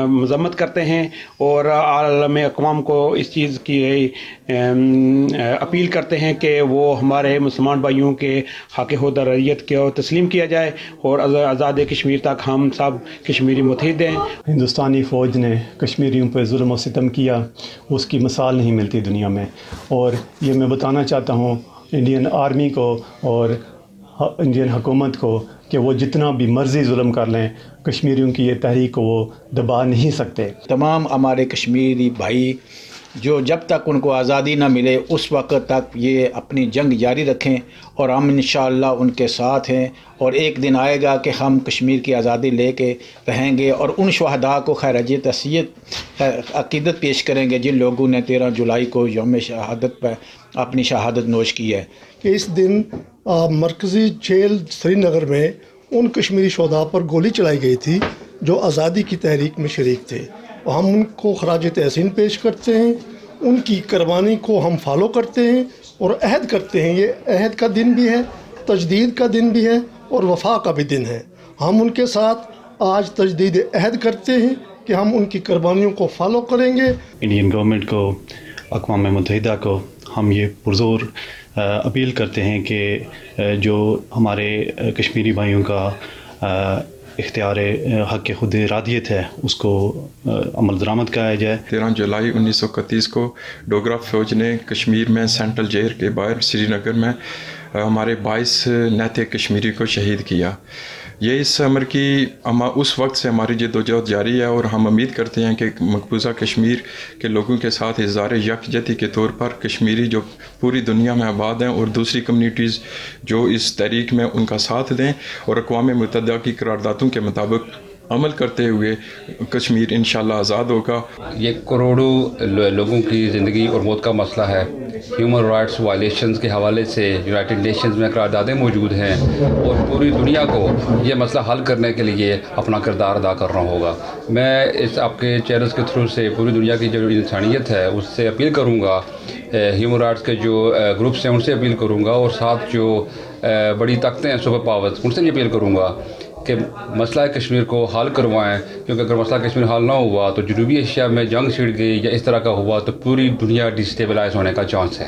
مذمت کرتے ہیں اور عالم اقوام کو اس چیز کی اپیل کرتے ہیں کہ وہ ہمارے مسلمان بھائیوں کے حق حدریت کو تسلیم کیا جائے اور آزاد کشمیر تک ہم سب کشمیری متحد ہیں. ہندوستانی فوج نے کشمیریوں پہ ظلم و ستم کیا، اس کی مثال نہیں ملتی دنیا میں، اور یہ میں بتانا چاہتا ہوں انڈین آرمی کو اور انڈین حکومت کو کہ وہ جتنا بھی مرضی ظلم کر لیں، کشمیریوں کی یہ تحریک کو وہ دبا نہیں سکتے. تمام ہمارے کشمیری بھائی جو جب تک ان کو آزادی نہ ملے اس وقت تک یہ اپنی جنگ جاری رکھیں اور ہم انشاءاللہ ان کے ساتھ ہیں، اور ایک دن آئے گا کہ ہم کشمیر کی آزادی لے کے رہیں گے اور ان شہداء کو خراج تعزیت عقیدت پیش کریں گے جن لوگوں نے 13 جولائی کو یوم شہادت پر اپنی شہادت نوش کی ہے. کہ اس دن مرکزی جیل سری نگر میں ان کشمیری شہداء پر گولی چلائی گئی تھی جو آزادی کی تحریک میں شریک تھے، اور ہم ان کو خراج تحسین پیش کرتے ہیں. ان کی قربانی کو ہم فالو کرتے ہیں اور عہد کرتے ہیں. یہ عہد کا دن بھی ہے، تجدید کا دن بھی ہے اور وفا کا بھی دن ہے. ہم ان کے ساتھ آج تجدید عہد کرتے ہیں کہ ہم ان کی قربانیوں کو فالو کریں گے. انڈین گورنمنٹ کو، اقوام متحدہ کو ہم یہ پرزور اپیل کرتے ہیں کہ جو ہمارے کشمیری بھائیوں کا اختیار حق خود ارادیت ہے اس کو عمل درآمد کرایا جائے. 13 جولائی 1931 کو ڈوگرا فوج نے کشمیر میں سینٹرل جیل کے باہر سری نگر میں ہمارے 22 نیتے کشمیری کو شہید کیا. یہ اس عمر کی اس وقت سے ہماری جدوجہد جاری ہے اور ہم امید کرتے ہیں کہ مقبوضہ کشمیر کے لوگوں کے ساتھ اظہار یکجہتی کے طور پر کشمیری جو پوری دنیا میں آباد ہیں اور دوسری کمیونٹیز جو اس تحریک میں ان کا ساتھ دیں اور اقوام متحدہ کی قراردادوں کے مطابق عمل کرتے ہوئے کشمیر انشاءاللہ آزاد ہوگا. یہ کروڑوں لوگوں کی زندگی اور موت کا مسئلہ ہے. ہیومن رائٹس وائلیشنز کے حوالے سے یونائٹڈ نیشنز میں قراردادیں موجود ہیں اور پوری دنیا کو یہ مسئلہ حل کرنے کے لیے اپنا کردار ادا کرنا ہوگا. میں اس آپ کے چینلز کے تھرو سے پوری دنیا کی جو انسانیت ہے اس سے اپیل کروں گا، ہیومن رائٹس کے جو گروپس ہیں ان سے اپیل کروں گا، اور ساتھ جو بڑی طاقتیں ہیں سپر پاورز ان سے یہ اپیل کروں گا کہ مسئلہ کشمیر کو حل کروائیں، کیونکہ اگر مسئلہ کشمیر حل نہ ہوا تو جنوبی ایشیا میں جنگ چھڑ گئی یا اس طرح کا ہوا تو پوری دنیا ڈسٹیبلائز ہونے کا چانس ہے.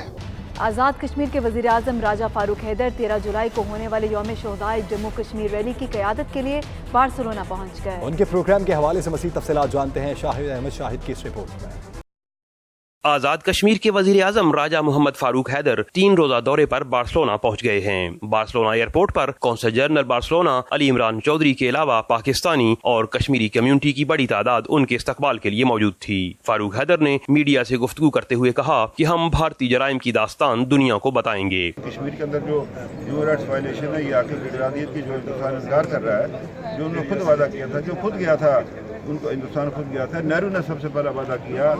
آزاد کشمیر کے وزیر اعظم راجہ فاروق حیدر 13 جولائی کو ہونے والے یوم شہدائے جموں کشمیر ریلی کی قیادت کے لیے بارسلونا پہنچ گئے. ان کے پروگرام کے حوالے سے مزید تفصیلات جانتے ہیں شاہد احمد شاہد کی اس رپورٹ میں. آزاد کشمیر کے وزیر اعظم راجہ محمد فاروق حیدر 3 روزہ دورے پر بارسلونا پہنچ گئے ہیں. بارسلونا ایئرپورٹ پر قونصل جنرل بارسلونا علی عمران چودھری کے علاوہ پاکستانی اور کشمیری کمیونٹی کی بڑی تعداد ان کے استقبال کے لیے موجود تھی. فاروق حیدر نے میڈیا سے گفتگو کرتے ہوئے کہا کہ ہم بھارتی جرائم کی داستان دنیا کو بتائیں گے. کشمیر کے اندر جو ہیومن رائٹس وائلیشن ہے، یہ حق ارادیت کی جو ہندوستان انکار کر رہا ہے، جو انہوں نے خود وعدہ کیا تھا، جو خود گیا تھا، ان کو ہندوستان خود گیا تھا. نہرو نے سب سے پہلا وعدہ کیا،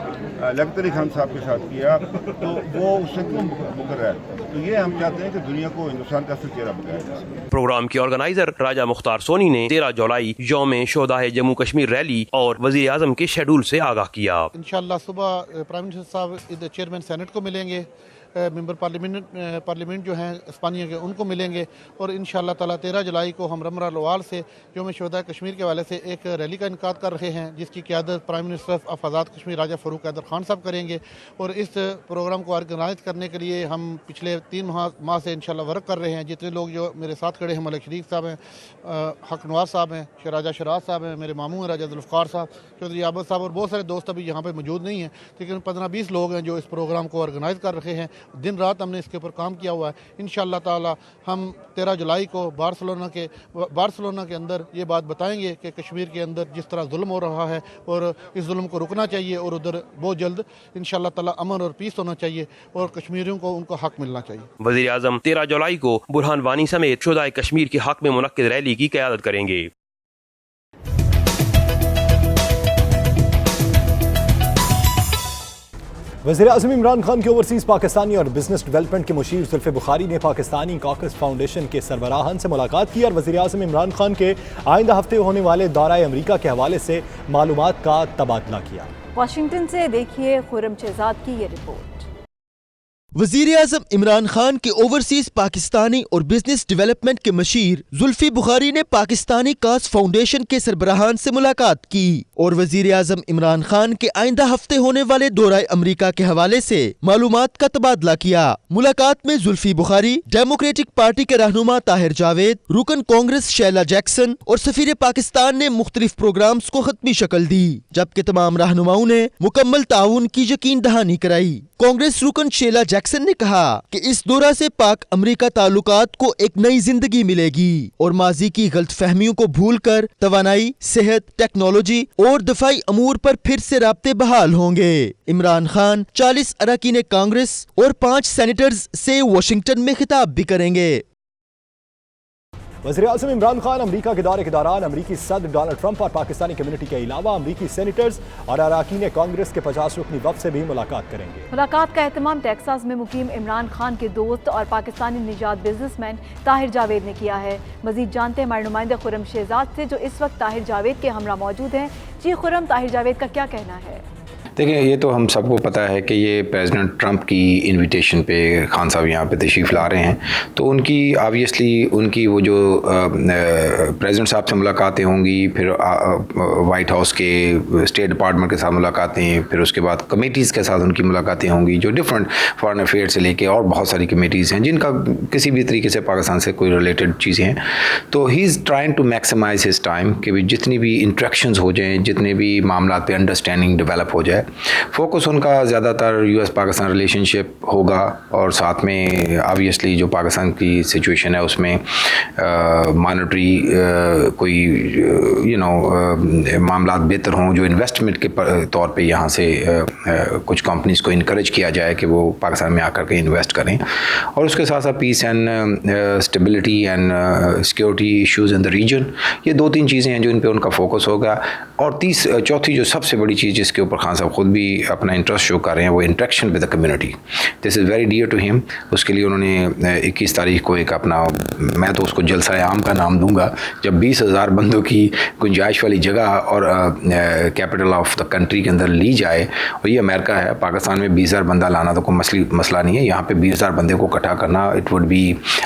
لیاقت علی خان صاحب کے ساتھ کیا، تو وہ اس سے کیوں مکر ہے؟ تو یہ ہم چاہتے ہیں کہ دنیا کو ہندوستان کا اصل چہرہ بتایا جائے. پروگرام کے آرگنائزر راجہ مختار سونی نے 13 جولائی یوم شہدائے جموں کشمیر ریلی اور وزیر اعظم کے شیڈول سے آگاہ کیا. انشاءاللہ صبح پرائم منسٹر صاحب چیئرمین سینٹ کو ملیں گے، ممبر پارلیمنٹ جو ہیں اسپانیہ کے ان کو ملیں گے، اور انشاءاللہ تعالی 13 جولائی کو ہم رمرہ لوال سے یوم شہداء کشمیر کے حوالے سے ایک ریلی کا انعقاد کر رہے ہیں جس کی قیادت prime minister of Azad Kashmir راجہ فاروق حیدر خان صاحب کریں گے. اور اس پروگرام کو آرگنائز کرنے کے لیے ہم پچھلے 3 ماہ سے انشاءاللہ ورک کر رہے ہیں. جتنے لوگ جو میرے ساتھ کھڑے ہیں، ملک شریف صاحب ہیں، حق نواز صاحب ہیں، راجہ شراز صاحب ہیں، میرے ماموں ہیں راجہ ذوالفقار صاحب، چودھری عابد صاحب، اور بہت سارے دوست ابھی یہاں پہ موجود نہیں ہیں، لیکن 15-20 لوگ ہیں جو اس پروگرام کو آرگنائز کر رہے ہیں. दिन रात हमने इसके ऊपर काम किया हुआ है। इंशाअल्लाह ताला हम 13 जुलाई को बार्सिलोना के अंदर ये बात बताएंगे कि कश्मीर के अंदर जिस तरह जुल्म हो रहा है और इस जुल्म को रुकना चाहिए और उधर बहुत जल्द इंशाअल्लाह ताला अमन और पीस होना चाहिए और कश्मीरियों को उनको हक मिलना चाहिए। वज़ीर आज़म 13 जुलाई को बुरहान वानी समेत शुदाए कश्मीर के हक में मुनक्किद रैली की क़यादत करेंगे। वज़ीर-ए-आज़म इमरान खान के ओवरसीज़ पाकिस्तानी और बिजनेस डेवलपमेंट के मुशीर जुल्फ़े बुखारी ने पाकिस्तानी कॉकस फाउंडेशन के सरबराहान से मुलाकात की और वज़ीर-ए-आज़म इमरान खान के आइंदा हफ्ते होने वाले दौरे अमरीका के हवाले से मालूमात का तबादला किया। वाशिंगटन से देखिए खुर्रम शहजाद की ये रिपोर्ट। वज़ीर-ए-आज़म इमरान खान के ओवरसीज पाकिस्तानी और बिजनेस डेवलपमेंट के मशीर जुल्फ़ी बुखारी ने पाकिस्तानी कास्ट फाउंडेशन के सरबराहान से मुलाकात की और वज़ीर-ए-आज़म इमरान खान के आइंदा हफ्ते होने वाले दौरे अमरीका के हवाले से मालूमात का तबादला किया। मुलाकात में जुल्फ़ी बुखारी, डेमोक्रेटिक पार्टी के रहनुमा ताहिर जावेद, रुकन कांग्रेस शैला जैक्सन और सफीर पाकिस्तान ने मुख्तलिफ प्रोग्राम्स को खत्मी शक्ल दी, जबकि तमाम रहनुमाओं ने मुकम्मल ताउन की यकीन दहानी कराई। कांग्रेस रुकन शैला जैक्सन ने कहा कि इस दौरा से पाक अमरीका ताल्लुकात को एक नई जिंदगी मिलेगी और माजी की गलतफहमियों को भूलकर तवानाई, सेहत, टेक्नोलॉजी और दफाई अमूर पर फिर से राब्ते बहाल होंगे। इमरान खान 40 अरकान कांग्रेस और 5 सेनेटर्स से वाशिंगटन में खिताब भी करेंगे। वज़ीर-ए-आज़म इमरान खान अमरीका के दौरे के दौरान अमरीकी सदर डोनाल्ड ट्रंप और पाकिस्तानी कम्युनिटी के अलावा अमरीकी सेनेटर्स और अरकान कांग्रेस के 50 रुकनी वफ़द से भी मुलाकात करेंगे। मुलाकात का एहतमाम टेक्सास में मुकीम इमरान खान के दोस्त और पाकिस्तानी निजात बिजनेसमैन ताहिर जावेद ने किया है। मजीद जानते हैं हमारे नुमाइंदे खुर्रम शहजाद से, जो इस वक्त ताहिर जावेद के हमरा मौजूद हैं। जी खुर्रम, ताहिर जावेद का क्या कहना है? देखिए, ये तो हम सबको पता है कि ये प्रेसिडेंट ट्रंप की इनविटेशन पे खान साहब यहाँ पे तशरीफ़ ला रहे हैं, तो उनकी ऑब्वियसली उनकी वो जो प्रेसिडेंट साहब से मुलाकातें होंगी, फिर वाइट हाउस के स्टेट डिपार्टमेंट के साथ मुलाकातें, फिर उसके बाद कमेटीज़ के साथ उनकी मुलाकातें होंगी, जो डिफरेंट फॉरेन अफेयर से लेके और बहुत सारी कमेटीज़ हैं जिनका किसी भी तरीके से पाकिस्तान से कोई रिलेटेड चीज़ें हैं। तो he is trying to maximize his time कि जितनी भी इंट्रैक्शंस हो जाएँ, जितने भी मामला पे अंडरस्टैंडिंग डेवलप हो जाए। फोकस उनका ज़्यादातर यूएस पाकिस्तान रिलेशनशिप होगा और साथ में ऑब्वियसली जो पाकिस्तान की सिचुएशन है उसमें मॉनेटरी कोई मामला बेहतर हों, जो इन्वेस्टमेंट के तौर पे यहाँ से कुछ कंपनीज को इनकरेज किया जाए कि वो पाकिस्तान में आकर के इन्वेस्ट करें, और उसके साथ साथ peace and stability and security issues in the region. ये 2-3 चीज़ें हैं जो इन पे उनका फोकस होगा। और चौथी जो सबसे बड़ी चीज़ जिसके ऊपर खान साहब खुद भी अपना इंटरेस्ट शो कर रहे हैं वो interaction with the community. This is very dear to him. उसके लिए उन्होंने 21 तारीख को एक अपना, मैं तो उसको जलसा आम का नाम दूंगा, जब 20,000 बंदों की गुंजाइश वाली जगह और कैपिटल ऑफ द कंट्री के अंदर ली जाए, और ये अमेरिका है, पाकिस्तान में 20,000 बंदा लाना तो कोई मसला नहीं है, यहाँ पे 20,000 बंदे को इकट्ठा करना it would be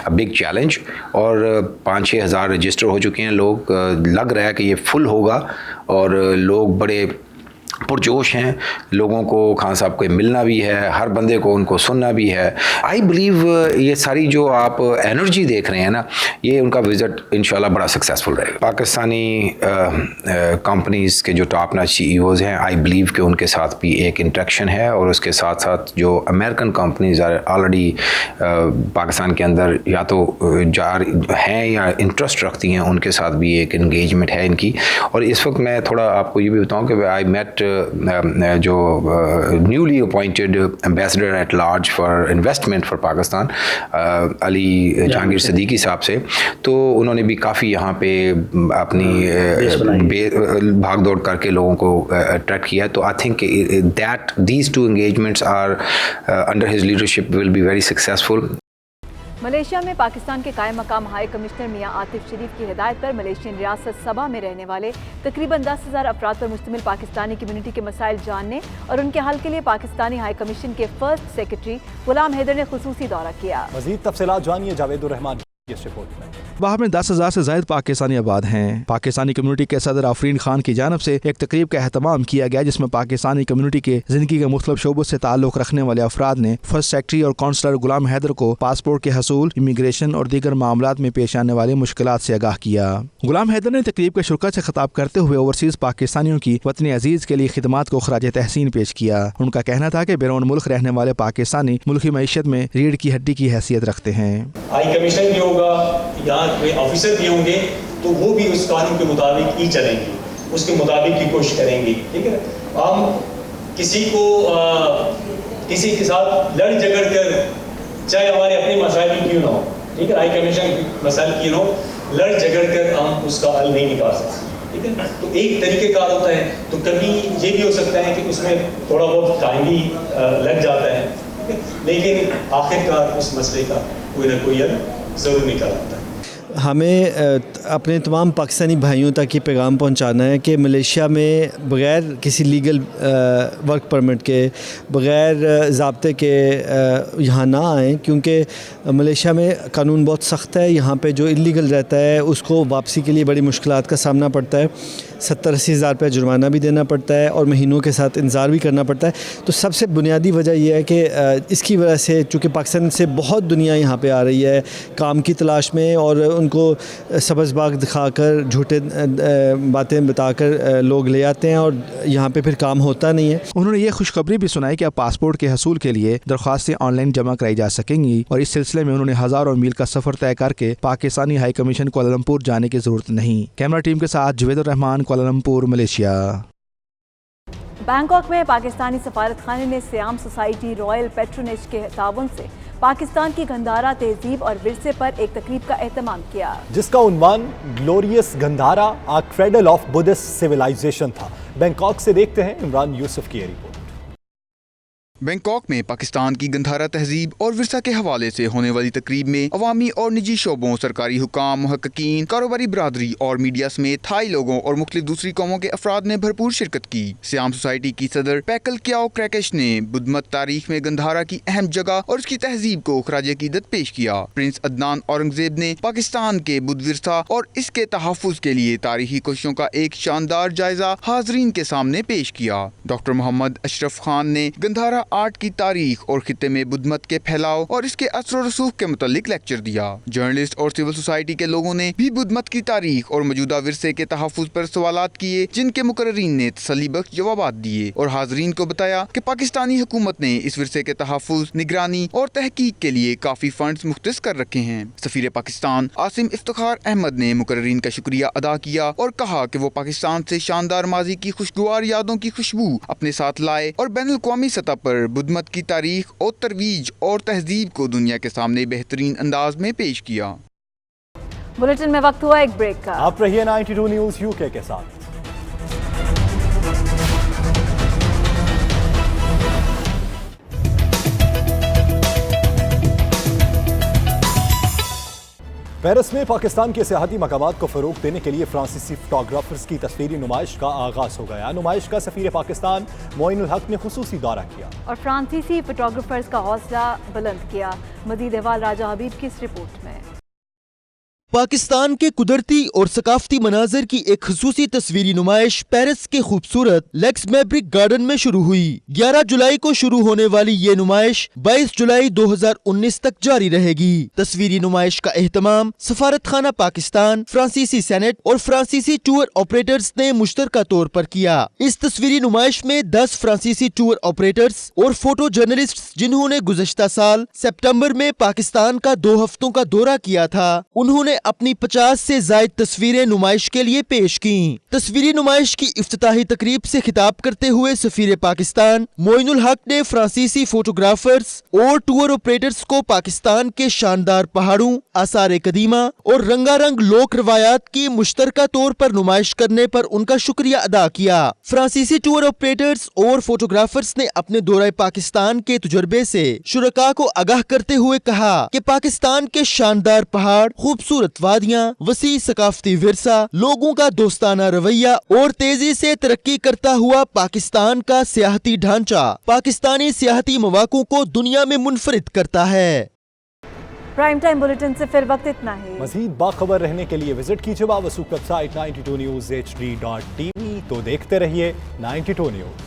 a big challenge. और 5-6 हज़ार रजिस्टर हो चुके हैं लोग, लग रहा है कि ये फुल होगा और लोग बड़े पुरजोश हैं, लोगों को खान साहब को मिलना भी है, हर बंदे को उनको सुनना भी है। आई बिलीव ये सारी जो आप एनर्जी देख रहे हैं ना, ये उनका विज़िट इंशाल्लाह बड़ा सक्सेसफुल रहेगा। पाकिस्तानी कंपनीज़ के जो टॉप नॉच CEOs हैं, आई बिलीव कि उनके साथ भी एक इंटरेक्शन है, और उसके साथ साथ जो अमेरिकन कंपनीज़ ऑलरेडी पाकिस्तान के अंदर या तो हैं या इंटरेस्ट रखती हैं, उनके साथ भी एक इंगेजमेंट है इनकी। और इस वक्त मैं थोड़ा आपको ये भी बताऊँ कि आई मेट जो newly appointed ambassador at large for investment for Pakistan Ali Jahangir Siddiqui साहब से, तो उन्होंने भी काफ़ी यहाँ पे अपनी भाग दौड़ करके लोगों को अट्रैक्ट किया। तो I think that these 2 engagements are under his leadership will be very successful. Malaysia में पाकिस्तान के कायम मकाम हाई कमिश्नर मियां आतिफ शरीफ की हिदायत पर मलेशियन रियासत सबा में रहने वाले तकरीबन 10,000 अफराद पर मुश्तमिल पाकिस्तानी कम्युनिटी के मसाइल जानने और उनके हल के लिए पाकिस्तानी हाई कमीशन के फर्स्ट सेक्रेटरी गुलाम हैदर ने खुसूसी दौरा किया। मज़ीद तफसीलात जानिए जावेद उर रहमान। वहाँ में 10,000 से ज़ायद पाकिस्तानी आबाद हैं। पाकिस्तानी कम्युनिटी के सदर आफरीन खान की जानब से एक तकरीब का अहतमाम किया गया, जिसमें पाकिस्तानी कम्युनिटी के ज़िंदगी के मुख्तलिफ शोबों से ताल्लुक़ रखने वाले अफराद ने फर्स्ट सेक्रेटरी और काउंसलर गुलाम हैदर को पासपोर्ट के हसूल, इमिग्रेशन और दीगर मामलात में पेश आने वाले मुश्किलात से आगाह किया। गुलाम हैदर ने तकरीब के शुरा से खिताब करते हुए ओवरसीज़ पाकिस्तानियों की वतन अजीज़ के लिए खिदमात को खराज तहसीन पेश किया। उनका कहना था कि बैरून मुल्क रहने वाले पाकिस्तानी मुल्की मईशत में रीढ़ की हड्डी की हैसियत रखते हैं। हाई कमीशन भी होगा, यहाँ कोई ऑफिसर भी होंगे, तो वो भी उस कानून के मुताबिक ही चलेंगे, उसके मुताबिक ही कोशिश करेंगे। ठीक है, हम किसी को किसी के साथ लड़ झगड़ कर, चाहे हमारे अपने मसाइल क्यों ना हो, ठीक है, हाई कमीशन मसाइल क्यों ना हो, लड़ झगड़ कर हम उसका हल नहीं निकाल सकते। ठीक है, तो एक तरीक़ेकार होता है, तो कभी ये भी हो सकता है कि उसमें थोड़ा बहुत टाइम भी लग जाता है, लेकिन आखिरकार उस मसले का कोई ना कोई हल ज़रूर निकाल आता है। हमें अपने तमाम पाकिस्तानी भाइयों तक ये पैगाम पहुंचाना है कि मलेशिया में बग़ैर किसी लीगल वर्क परमिट के, बग़ैर ज़ाब्ते के यहाँ ना आएँ, क्योंकि मलेशिया में कानून बहुत सख्त है। यहाँ पे जो इलीगल रहता है उसको वापसी के लिए बड़ी मुश्किलात का सामना पड़ता है, 70-80 हज़ार रुपये जुर्माना भी देना पड़ता है और महीनों के साथ इंतज़ार भी करना पड़ता है। तो सबसे बुनियादी वजह यह है कि इसकी वजह से चूँकि पाकिस्तान से बहुत दुनिया यहाँ पे आ रही है काम की तलाश में, और उनको सब्ज़ बाग दिखाकर झूठे बातें बताकर लोग ले आते हैं और यहाँ पे फिर काम होता नहीं है। उन्होंने ये खुशखबरी भी सुनाई कि अब पासपोर्ट के हसूल के लिए दरख्वास्तें ऑनलाइन जमा कराई जा सकेंगी, और इस सिलसिले में उन्होंने हज़ारों मील का सफ़र तय करके पाकिस्तानी हाई कमीशन कुआलालंपुर जाने की ज़रूरत नहीं। कैमरा टीम के साथ Javed Rahman, Kuala Lumpur, Malaysia. Bangkok में पाकिस्तानी सफारत खाने ने सियाम सोसाइटी रॉयल पैट्रोनेज के ताउन से पाकिस्तान की गंधारा तहजीब और विरसे पर एक तकरीब का एहतमाम किया, जिसका उन्वान glorious Gandhara a cradle of Buddhist civilization था। बैंकॉक से देखते हैं इमरान यूसुफ की रिपोर्ट। बैंकॉक में पाकिस्तान की गंधारा तहजीब और विरसा के हवाले से होने वाली तकरीब में अवामी और निजी शोबों, सरकारी हुकाम, मुहक्किकीन, कारोबारी बरादरी और मीडिया समेत थाई लोगों और मुख्तलिफ दूसरी कौमों के अफराद ने भरपूर शिरकत की। सियाम सोसाइटी की सदर पैकल क्याओ क्रैकेश ने बुद्धमत तारीख में गंधारा की अहम जगह और उसकी तहजीब को खराज अकीदत पेश किया। प्रिंस अदनान औरंगजेब ने पाकिस्तान के बुद्ध विरसा और इसके तहफ़्फ़ुज़ के लिए तारीखी कोशिशों का एक शानदार जायजा हाज़रीन के सामने पेश किया। डॉक्टर मोहम्मद अशरफ खान ने गंधारा आर्ट की तारीख और खित्ते में बुद्धमत के फैलाव और इसके असर रसूख के मुतालिक लेक्चर दिया। जर्नलिस्ट और सिविल सोसाइटी के लोगों ने भी बुद्धमत की तारीख और मौजूदा विरसे के तहफ़्फ़ुज़ पर सवालात किए, जिनके मुकर्रीन ने तसल्ली बख्श जवाबात दिए और हाज़रीन को बताया कि पाकिस्तानी हुकूमत ने इस विरसे के तहफ़्फ़ुज़, निगरानी और तहकीक के लिए काफ़ी फंड्स मुख्तस कर रखे हैं। सफ़ीर पाकिस्तान आसिम इफ्तिखार अहमद ने मुकर्रीन का शुक्रिया अदा किया और कहा कि वो पाकिस्तान से शानदार माजी की खुशगवार यादों की खुशबू अपने साथ लाए और बैनुल-अक़वामी सतह पर बुद्धमत की तारीख और तरवीज और तहजीब को दुनिया के सामने बेहतरीन अंदाज में पेश किया। बुलेटिन में वक्त हुआ एक ब्रेक का। आप रहिए 92 न्यूज़ यूके के साथ। पेरिस में पाकिस्तान के सियाहती मकामात को फ़रोग़ देने के लिए फ्रांसीसी फोटोग्राफर्स की तस्वीरी नुमाइश का आगाज़ हो गया। नुमाइश का सफ़ीर पाकिस्तान मोइनुल हक ने खुसूसी दौरा किया और फ्रांसीसी फोटोग्राफर्स का हौसला बुलंद किया। मज़ीद अहवाल राजा हबीब की इस रिपोर्ट में। पाकिस्तान के कुदरती और सकाफती मनाजर की एक खसूसी तस्वीरी नुमाइश पेरिस के खूबसूरत लेक्स मैब्रिक गार्डन में शुरू हुई। 11 जुलाई को शुरू होने वाली ये नुमाइश 22 जुलाई 2019 तक जारी रहेगी। तस्वीरी नुमाइश का एहतमाम सफारत खाना पाकिस्तान, फ्रांसीसी सेनेट और फ्रांसीसी टूर ऑपरेटर्स ने मुश्तरका तौर पर किया। इस तस्वीरी नुमाइश में 10 फ्रांसीसी टूर ऑपरेटर्स और फोटो जर्नलिस्ट, जिन्होंने गुज़श्ता साल सितंबर में पाकिस्तान का 2 हफ्तों का दौरा किया था, उन्होंने अपनी 50 से ज़ायद तस्वीरें नुमाइश के लिए पेश की। तस्वीरी नुमाइश की इफ्तिताही तकरीब से खिताब करते हुए सफीर पाकिस्तान मोइनुल हक ने फ्रांसीसी फोटोग्राफर्स और टूर ऑपरेटर्स को पाकिस्तान के शानदार पहाड़ों, आसार कदीमा और रंगारंग लोक रवायात की मुश्तरका तौर पर नुमाइश करने पर उनका शुक्रिया अदा किया। फ्रांसीसी टूर ऑपरेटर्स और फोटोग्राफर्स ने अपने दौरे पाकिस्तान के तजुर्बे से शुरका को आगाह करते हुए कहा कि पाकिस्तान के शानदार पहाड़, खूबसूरत वादियां, वसी सकाफती विरसा, लोगों का दोस्ताना रवैया और तेजी से तरक्की करता हुआ पाकिस्तान का सियाहती ढांचा पाकिस्तानी सियाहती मौक़ों को दुनिया में मुनफरिद करता है। प्राइम टाइम बुलेटिन से फिर वक्त इतना ही। मजीद बाखबर रहने के लिए विजिट कीजिए बावसूख वेबसाइट 92newshd.tv। तो देखते रहिए 92 न्यूज।